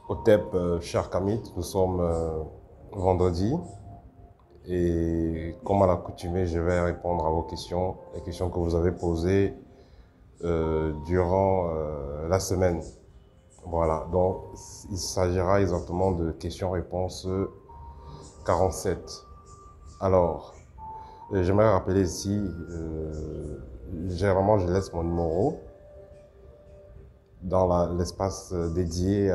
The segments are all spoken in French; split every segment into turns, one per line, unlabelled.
OTEP, cher Kamit, nous sommes vendredi et comme à l'accoutumée, je vais répondre à vos questions, les questions que vous avez posées durant la semaine. Voilà, donc il s'agira exactement de questions-réponses 47. Alors, j'aimerais rappeler ici, généralement je laisse mon numéro dans l'espace dédié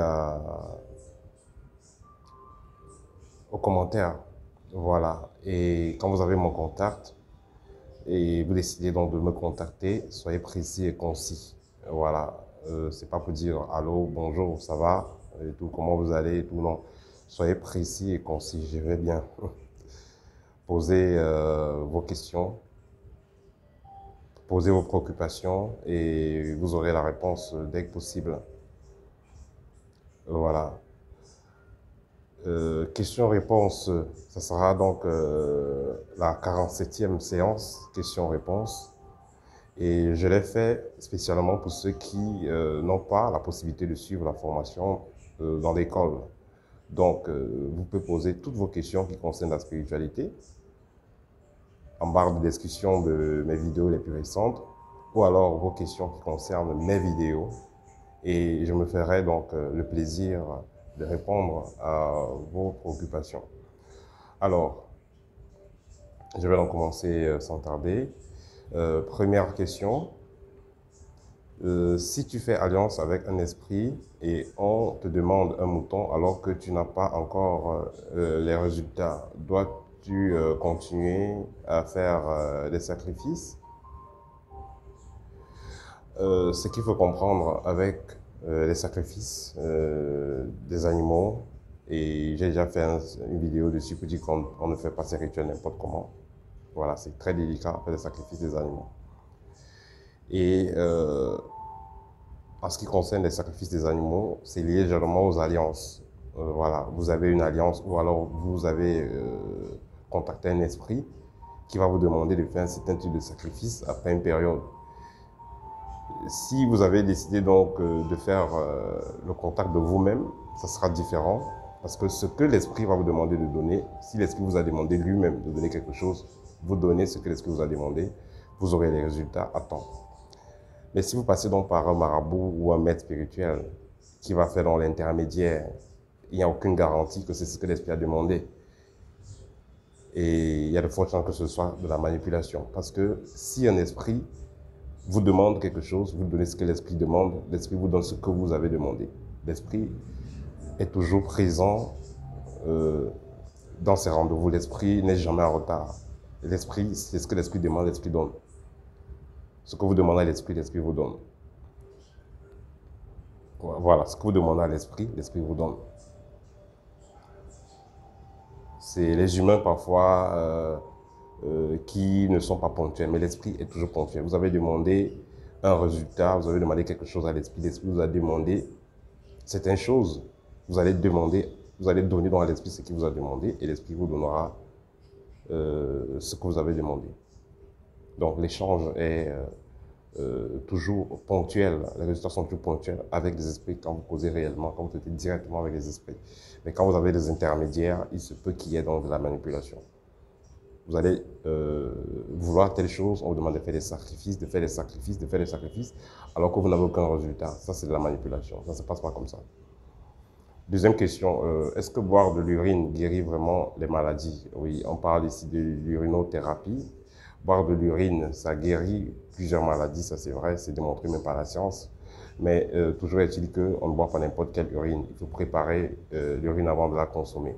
aux commentaires. Voilà. Et quand vous avez mon contact et vous décidez donc de me contacter, soyez précis et concis. Voilà. C'est pas pour dire allô, bonjour, ça va, et tout, comment vous allez et tout, non. Soyez précis et concis, je vais bien. Posez vos questions, posez vos préoccupations et vous aurez la réponse dès que possible. Voilà. Question-réponse, ça sera donc la 47e séance question-réponse. Et je l'ai fait spécialement pour ceux qui n'ont pas la possibilité de suivre la formation dans l'école. Donc, vous pouvez poser toutes vos questions qui concernent la spiritualité en barre de description de mes vidéos les plus récentes, ou alors vos questions qui concernent mes vidéos. Et je me ferai donc le plaisir de répondre à vos préoccupations. Alors, je vais donc commencer sans tarder. Première question. Si tu fais alliance avec un esprit et on te demande un mouton alors que tu n'as pas encore les résultats, dois-tu continuer à faire des sacrifices? Ce qu'il faut comprendre avec les sacrifices des animaux, et j'ai déjà fait une vidéo dessus pour dire qu'on ne fait pas ces rituels n'importe comment. Voilà, c'est très délicat faire des sacrifices des animaux. Et en ce qui concerne les sacrifices des animaux, c'est lié généralement aux alliances. Voilà, vous avez une alliance ou alors vous avez contacté un esprit qui va vous demander de faire un certain type de sacrifice après une période. Si vous avez décidé donc de faire le contact de vous-même, ça sera différent parce que ce que l'esprit va vous demander de donner, si l'esprit vous a demandé lui-même de donner quelque chose, vous donnez ce que l'esprit vous a demandé, vous aurez les résultats à temps. Mais si vous passez donc par un marabout ou un maître spirituel qui va faire dans l'intermédiaire, il n'y a aucune garantie que c'est ce que l'esprit a demandé. Et il y a de fortes chances que ce soit de la manipulation. Parce que si un esprit vous demande quelque chose, vous donnez ce que l'esprit demande, l'esprit vous donne ce que vous avez demandé. L'esprit est toujours présent dans ses rendez-vous. L'esprit n'est jamais en retard. L'esprit, c'est ce que l'esprit demande, l'esprit donne. Ce que vous demandez à l'esprit, l'esprit vous donne. Voilà, ce que vous demandez à l'esprit, l'esprit vous donne. C'est les humains parfois qui ne sont pas ponctuels, mais l'esprit est toujours ponctuel. Vous avez demandé un résultat, vous avez demandé quelque chose à l'esprit, l'esprit vous a demandé certaines choses. Vous allez demander, vous allez donner dans l'esprit ce qu'il vous a demandé et l'esprit vous donnera ce que vous avez demandé. Donc l'échange est toujours ponctuel, les résultats sont toujours ponctuels avec des esprits quand vous causez réellement, quand vous traitez directement avec les esprits. Mais quand vous avez des intermédiaires, il se peut qu'il y ait donc de la manipulation. Vous allez vouloir telle chose, on vous demande de faire des sacrifices, de faire des sacrifices, de faire des sacrifices, alors que vous n'avez aucun résultat. Ça, c'est de la manipulation. Ça ne se passe pas comme ça. Deuxième question, est-ce que boire de l'urine guérit vraiment les maladies? Oui, on parle ici de l'urinothérapie. Boire de l'urine, ça guérit plusieurs maladies, ça c'est vrai, c'est démontré même par la science. Mais toujours est-il qu'on ne boit pas n'importe quelle urine. Il faut préparer l'urine avant de la consommer.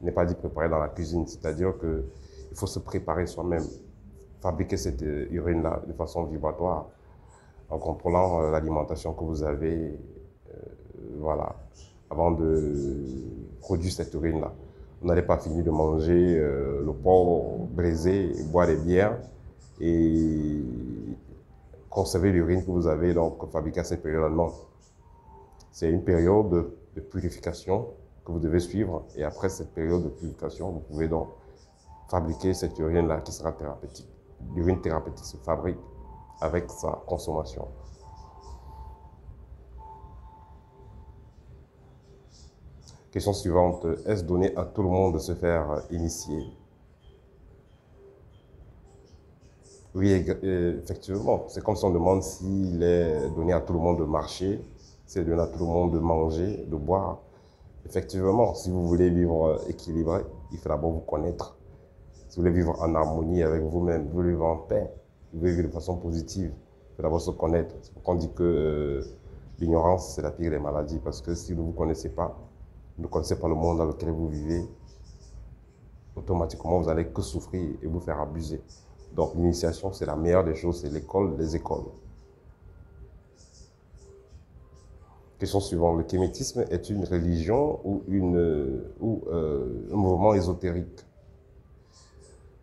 Il n'est pas dit préparer dans la cuisine, c'est-à-dire qu'il faut se préparer soi-même, fabriquer cette urine-là de façon vibratoire, en contrôlant l'alimentation que vous avez, voilà, avant de produire cette urine-là. Vous n'allez pas finir de manger le porc braisé, boire des bières et conserver l'urine que vous avez donc fabriquée à cette période-là. Non. C'est une période de purification que vous devez suivre et après cette période de purification, vous pouvez donc fabriquer cette urine-là qui sera thérapeutique. L'urine thérapeutique se fabrique avec sa consommation. Question suivante, est-ce donné à tout le monde de se faire initier? Oui, effectivement. C'est comme si on demande s'il est donné à tout le monde de marcher, s'il est donné à tout le monde de manger, de boire. Effectivement, si vous voulez vivre équilibré, il faut d'abord vous connaître. Si vous voulez vivre en harmonie avec vous-même, vous voulez vivre en paix, vous voulez vivre de façon positive, il faut d'abord se connaître. C'est pourquoi on dit que l'ignorance, c'est la pire des maladies. Parce que si vous ne vous connaissez pas, vous ne connaissez pas le monde dans lequel vous vivez, automatiquement, vous allez que souffrir et vous faire abuser. Donc, l'initiation, c'est la meilleure des choses, c'est l'école, les écoles. Question suivante, le kémétisme est une religion ou un mouvement ésotérique?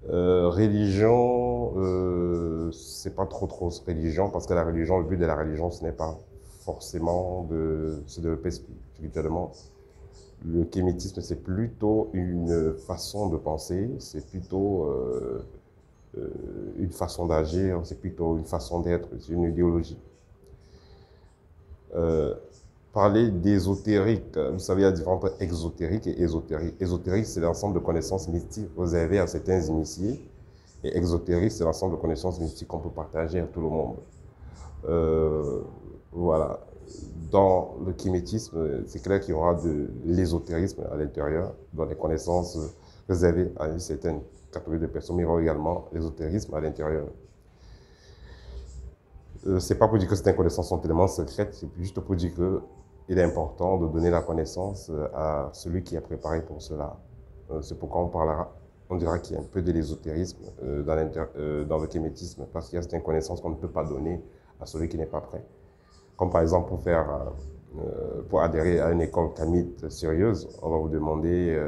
Religion, c'est pas trop religion, parce que la religion, le but de la religion, ce n'est pas forcément de se développer spirituellement. Le kémétisme, c'est plutôt une façon de penser, c'est plutôt une façon d'agir, c'est plutôt une façon d'être, c'est une idéologie. Parler d'ésotérique, vous savez, il y a différents exotériques et ésotériques. Ésotérique, c'est l'ensemble de connaissances mystiques réservées à certains initiés. Et exotérique, c'est l'ensemble de connaissances mystiques qu'on peut partager à tout le monde. Voilà. Dans le kémétisme, c'est clair qu'il y aura de l'ésotérisme à l'intérieur, dans les connaissances réservées à une certaine catégorie de personnes, mais il y aura également l'ésotérisme à l'intérieur. C'est pas pour dire que certaines connaissances sont tellement secrètes, c'est juste pour dire qu'il est important de donner la connaissance à celui qui est préparé pour cela. C'est pourquoi on dira qu'il y a un peu de l'ésotérisme dans le kémétisme, parce qu'il y a certaines connaissances qu'on ne peut pas donner à celui qui n'est pas prêt. Comme par exemple pour adhérer à une école kamite sérieuse, on va vous demander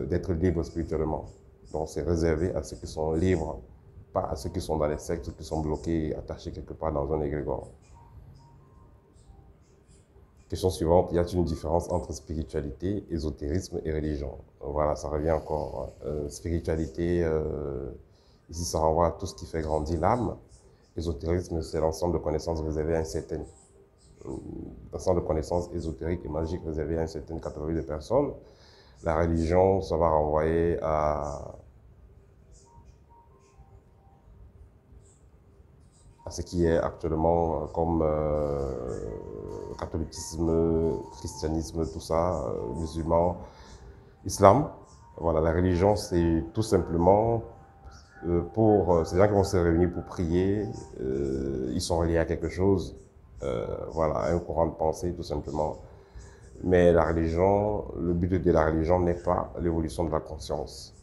d'être libre spirituellement. Donc c'est réservé à ceux qui sont libres, pas à ceux qui sont dans les sectes, ceux qui sont bloqués, attachés quelque part dans un égrégore. Question suivante, y a-t-il une différence entre spiritualité, ésotérisme et religion? Voilà, ça revient encore. Spiritualité, ici ça renvoie à tout ce qui fait grandir l'âme. Ésotérisme, c'est l'ensemble de connaissances réservées à une certaine l'ensemble de connaissances ésotériques et magiques réservées à une certaine catégorie de personnes. La religion, ça va renvoyer à ce qui est actuellement comme catholicisme, christianisme, tout ça, musulman, islam. Voilà, la religion, c'est tout simplement pour ces gens qui vont se réunir pour prier, ils sont reliés à quelque chose, voilà, un courant de pensée tout simplement. Mais la religion, le but de la religion n'est pas l'évolution de la conscience.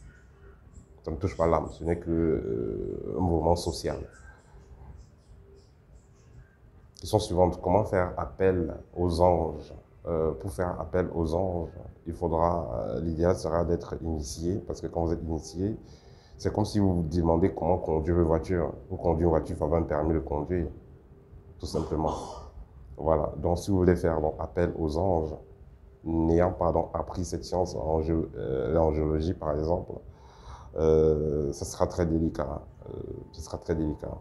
Ça ne touche pas l'âme, ce n'est qu'un mouvement social. Question suivante, comment faire appel aux anges? Pour faire appel aux anges, l'idéal sera d'être initié, parce que quand vous êtes initié, c'est comme si vous vous demandez comment conduire une voiture. Vous conduisez une voiture, il faut avoir un permis de conduire, tout simplement. Voilà, donc si vous voulez faire appel aux anges, n'ayant pas appris cette science, l'angiologie par exemple, ça sera très délicat. Ce sera très délicat.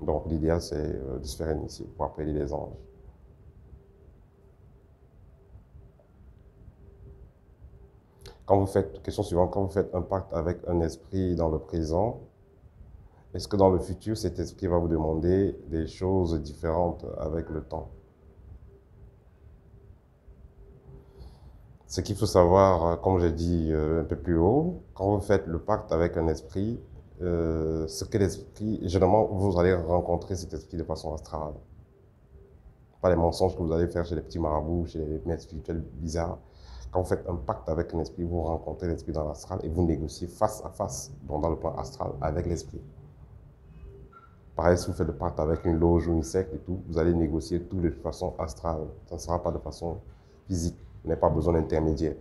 Donc l'idéal c'est de se faire initier pour appeler les anges. Question suivante, quand vous faites un pacte avec un esprit dans le présent, est-ce que dans le futur, cet esprit va vous demander des choses différentes avec le temps? Ce qu'il faut savoir, comme j'ai dit un peu plus haut, quand vous faites le pacte avec un esprit, généralement, vous allez rencontrer cet esprit de façon astrale. Pas les mensonges que vous allez faire chez les petits marabouts, chez les maîtres spirituels bizarres. Quand vous faites un pacte avec un esprit, vous rencontrez l'esprit dans l'astral et vous négociez face à face, donc dans le plan astral, avec l'esprit. Pareil, si vous faites le pacte avec une loge ou une secte et tout, vous allez négocier tout de façon astrale. Ça ne sera pas de façon physique. Vous n'avez pas besoin d'intermédiaire.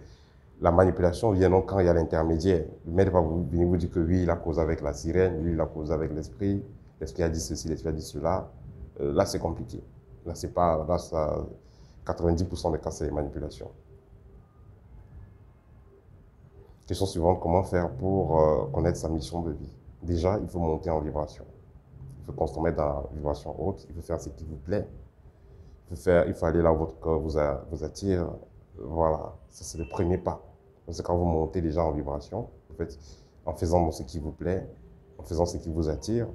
La manipulation vient donc quand il y a l'intermédiaire. Le maître va venir vous dire que lui, il a causé avec la sirène, lui, il a causé avec l'esprit, l'esprit a dit ceci, l'esprit a dit cela. Là, c'est compliqué. Là, c'est pas, là, ça, 90% des cas, c'est les manipulations. Question suivante, comment faire pour connaître sa mission de vie? Déjà, il faut monter en vibration. Il faut consommer dans la vibration haute. Il faut faire ce qui vous plaît. Il faut aller là où votre corps vous attire. Voilà, ça c'est le premier pas. C'est quand vous montez déjà en vibration, en fait, en faisant ce qui vous plaît, en faisant ce qui vous attire,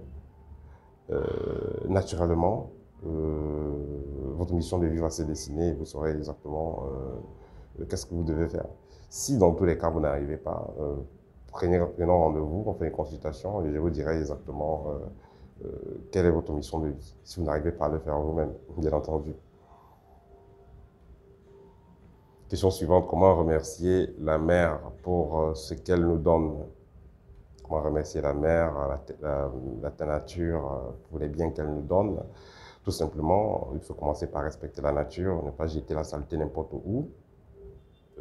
naturellement, votre mission de vie va se dessiner et vous saurez exactement qu'est-ce que vous devez faire. Si dans tous les cas vous n'arrivez pas, prenons rendez-vous, on fait une consultation et je vous dirai exactement quelle est votre mission de vie, si vous n'arrivez pas à le faire vous-même, bien entendu. Question suivante, comment remercier la mère pour ce qu'elle nous donne? Comment remercier la mère, la nature, pour les biens qu'elle nous donne? Tout simplement, il faut commencer par respecter la nature, ne pas jeter la saleté n'importe où,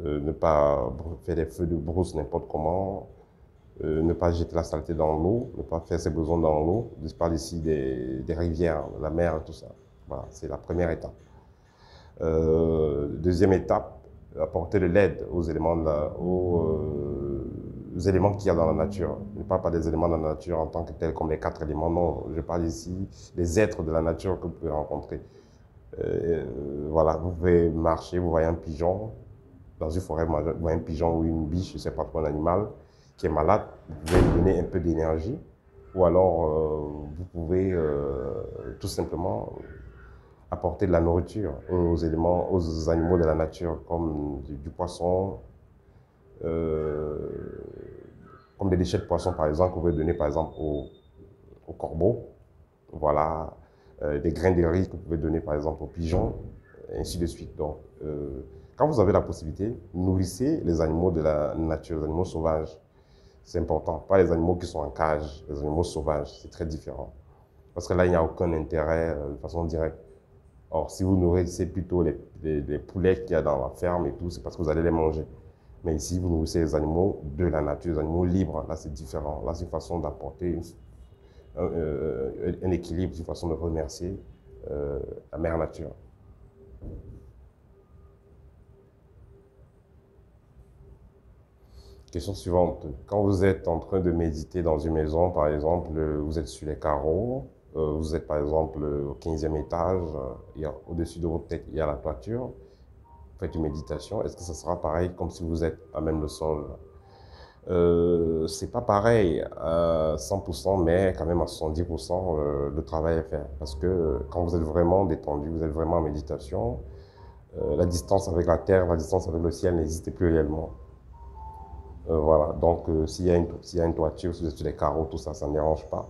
ne pas faire des feux de brousse n'importe comment, ne pas jeter la saleté dans l'eau, ne pas faire ses besoins dans l'eau. Je parle ici des rivières, de la mer, tout ça. Voilà, c'est la première étape. Deuxième étape, apporter de l'aide aux éléments, aux éléments qu'il y a dans la nature. Je ne parle pas des éléments de la nature en tant que tels, comme les 4 éléments, non. Je parle ici des êtres de la nature que vous pouvez rencontrer. Voilà, vous pouvez marcher, vous voyez un pigeon, dans une forêt, vous voyez un pigeon ou une biche, je ne sais pas trop, un animal qui est malade, vous pouvez lui donner un peu d'énergie, ou alors vous pouvez tout simplement apporter de la nourriture aux éléments, aux animaux de la nature, comme du poisson, euh, comme des déchets de poisson par exemple, que vous pouvez donner par exemple aux corbeaux, voilà, des grains de riz que vous pouvez donner par exemple aux pigeons, et ainsi de suite. Donc, quand vous avez la possibilité, nourrissez les animaux de la nature, les animaux sauvages. C'est important, pas les animaux qui sont en cage, les animaux sauvages, c'est très différent. Parce que là, il n'y a aucun intérêt de façon directe. Or, si vous nourrissez plutôt les poulets qu'il y a dans la ferme et tout, c'est parce que vous allez les manger. Mais ici, vous nourrissez les animaux de la nature, les animaux libres. Là, c'est différent. Là, c'est une façon d'apporter un équilibre, une façon de remercier la mère nature. Question suivante. Quand vous êtes en train de méditer dans une maison, par exemple, vous êtes sur les carreaux, vous êtes par exemple au 15e étage, au-dessus de votre tête, il y a la toiture, vous faites une méditation, est-ce que ça sera pareil comme si vous êtes à même le sol? C'est pas pareil à 100%, mais quand même à 70%, le travail est fait. Parce que quand vous êtes vraiment détendu, vous êtes vraiment en méditation, la distance avec la terre, la distance avec le ciel n'existe plus réellement. Voilà, donc s'il y a une toiture, si vous êtes sur les carreaux, tout ça, ça ne dérange pas.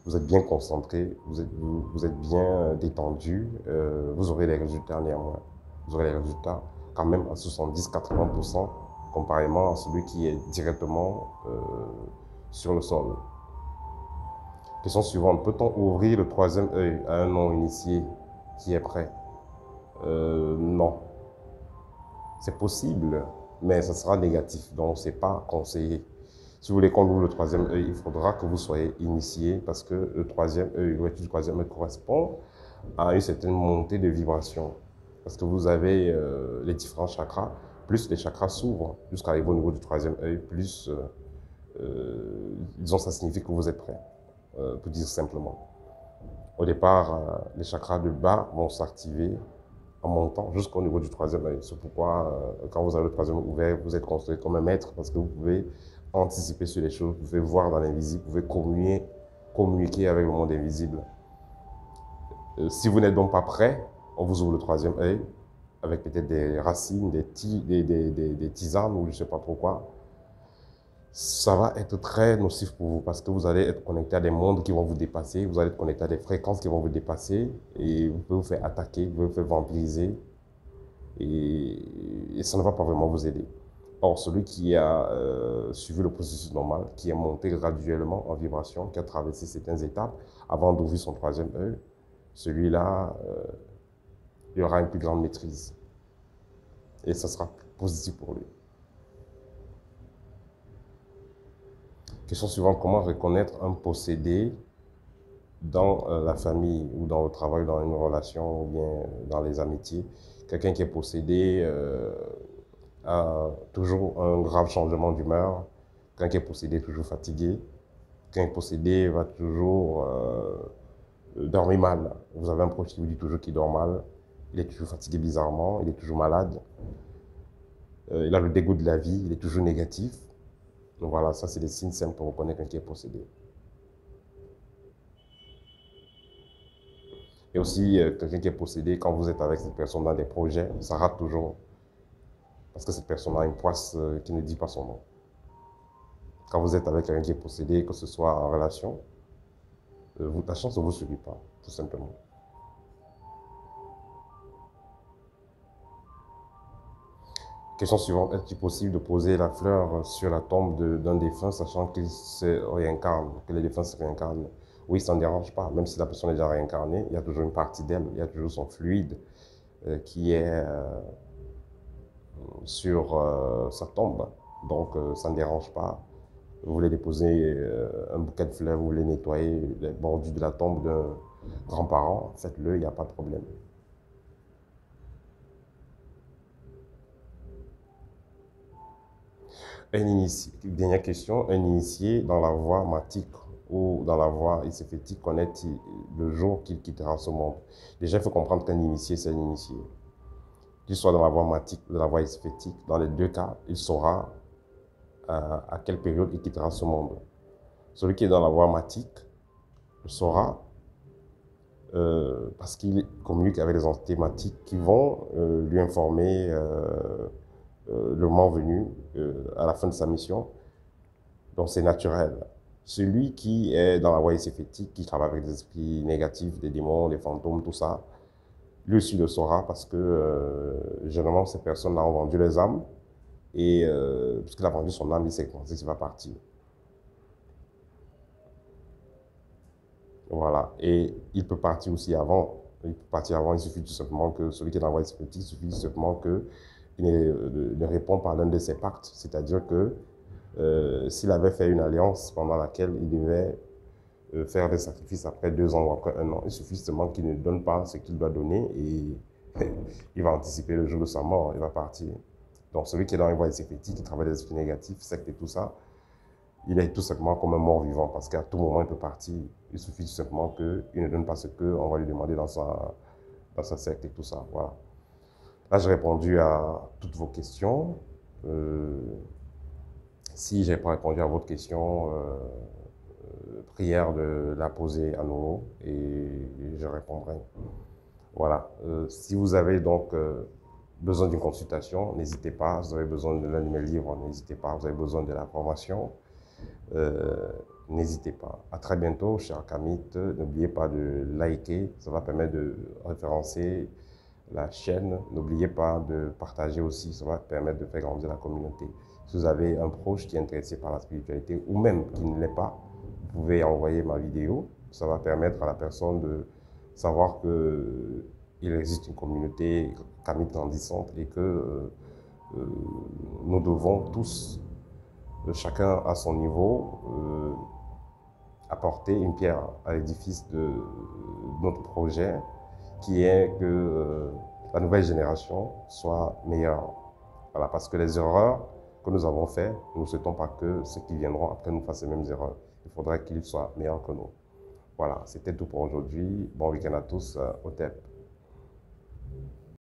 Vous êtes bien concentré, vous êtes bien détendu, vous aurez les résultats néanmoins. Vous aurez les résultats quand même à 70-80% comparément à celui qui est directement sur le sol. Question suivante, peut-on ouvrir le troisième œil à un non-initié qui est prêt? Non. C'est possible, mais ça sera négatif, donc c'est pas conseillé. Si vous voulez qu'on ouvre le troisième œil, il faudra que vous soyez initié parce que le troisième œil, l'ouverture du troisième œil correspond à une certaine montée de vibration. Parce que vous avez les différents chakras, plus les chakras s'ouvrent jusqu'à arriver au niveau du troisième œil, plus, disons, ça signifie que vous êtes prêt, pour dire simplement. Au départ, les chakras de bas vont s'activer en montant jusqu'au niveau du troisième œil. C'est pourquoi, quand vous avez le troisième œil ouvert, vous êtes construit comme un maître parce que vous pouvez anticiper sur les choses, vous pouvez voir dans l'invisible, vous pouvez communiquer avec le monde invisible. Si vous n'êtes donc pas prêt, on vous ouvre le troisième œil avec peut-être des racines, des tisanes ou je ne sais pas trop quoi. Ça va être très nocif pour vous parce que vous allez être connecté à des mondes qui vont vous dépasser, vous allez être connecté à des fréquences qui vont vous dépasser et vous pouvez vous faire attaquer, vous pouvez vous faire vampiriser et ça ne va pas vraiment vous aider. Or, celui qui a suivi le processus normal, qui est monté graduellement en vibration, qui a traversé certaines étapes avant d'ouvrir son troisième œil, celui-là, il aura une plus grande maîtrise et ça sera positif pour lui. Question suivante, comment reconnaître un possédé dans la famille ou dans le travail, dans une relation ou bien dans les amitiés? Quelqu'un qui est possédé a toujours un grave changement d'humeur. Quelqu'un qui est possédé est toujours fatigué. Quelqu'un qui est possédé va toujours dormir mal. Vous avez un proche qui vous dit toujours qu'il dort mal. Il est toujours fatigué bizarrement, il est toujours malade. Il a le dégoût de la vie, il est toujours négatif. Donc voilà, ça c'est des signes simples pour reconnaître quelqu'un qui est possédé. Et aussi, quelqu'un qui est possédé, quand vous êtes avec cette personne dans des projets, ça rate toujours. Parce que cette personne a une poisse qui ne dit pas son nom. Quand vous êtes avec quelqu'un qui est possédé, que ce soit en relation, la chance ne vous suffit pas, tout simplement. Question suivante, est-il possible de poser la fleur sur la tombe d'un défunt, sachant qu'il se réincarne, que les défunts se réincarnent? Oui, ça ne dérange pas. Même si la personne est déjà réincarnée, il y a toujours une partie d'elle, il y a toujours son fluide qui est sur sa tombe. Donc, ça ne dérange pas. Vous voulez déposer un bouquet de fleurs, vous voulez nettoyer les bordures de la tombe d'un grand-parent, faites-le, il n'y a pas de problème. Dernière question, un initié dans la voie matique ou dans la voie écéphétique connaît-il le jour qu'il quittera ce monde? Déjà, il faut comprendre qu'un initié, c'est un initié. Qu'il soit dans la voie matique ou dans la voie écéphétique, dans les deux cas, il saura à quelle période il quittera ce monde. Celui qui est dans la voie matique le saura parce qu'il communique avec les entités matiques qui vont lui informer le moment venu, à la fin de sa mission. Donc c'est naturel. Celui qui est dans la voie écéphétique, qui travaille avec des esprits négatifs, des démons, des fantômes, tout ça, lui aussi le saura parce que généralement ces personnes-là ont vendu les âmes et puisqu'il a vendu son âme, il sait qu'il va partir. Voilà. Et il peut partir aussi avant. Il peut partir avant, il suffit tout simplement que celui qui est dans la voie écéphétique, il suffit tout simplement qu'il ne répond pas à l'un de ses pactes. C'est-à-dire que s'il avait fait une alliance pendant laquelle il devait faire des sacrifices après 2 ans ou après 1 an, il suffit seulement qu'il ne donne pas ce qu'il doit donner et il va anticiper le jour de sa mort, il va partir. Donc celui qui est dans une voie écéphétique, qui travaille des esprits négatifs, secte et tout ça, il est tout simplement comme un mort vivant parce qu'à tout moment il peut partir. Il suffit tout simplement qu'il ne donne pas ce qu'on va lui demander dans sa secte et tout ça. Voilà. Là, j'ai répondu à toutes vos questions. Si je n'ai pas répondu à votre question, prière de la poser à nouveau et je répondrai. Voilà. Si vous avez donc besoin d'une consultation, n'hésitez pas. Si vous avez besoin de l'un de mes livres, n'hésitez pas. Vous avez besoin de la formation, n'hésitez pas. À très bientôt, cher Kamit. N'oubliez pas de liker, ça va permettre de référencer la chaîne. N'oubliez pas de partager aussi, ça va permettre de faire grandir la communauté. Si vous avez un proche qui est intéressé par la spiritualité ou même qui ne l'est pas, vous pouvez envoyer ma vidéo. Ça va permettre à la personne de savoir qu'il existe une communauté Kamit grandissante et que nous devons tous, chacun à son niveau, apporter une pierre à l'édifice de notre projet qui est que la nouvelle génération soit meilleure. Voilà, parce que les erreurs que nous avons faites, nous ne souhaitons pas que ceux qui viendront après nous fassent les mêmes erreurs. Il faudrait qu'ils soient meilleurs que nous. Voilà, c'était tout pour aujourd'hui. Bon week-end à tous, au TEP.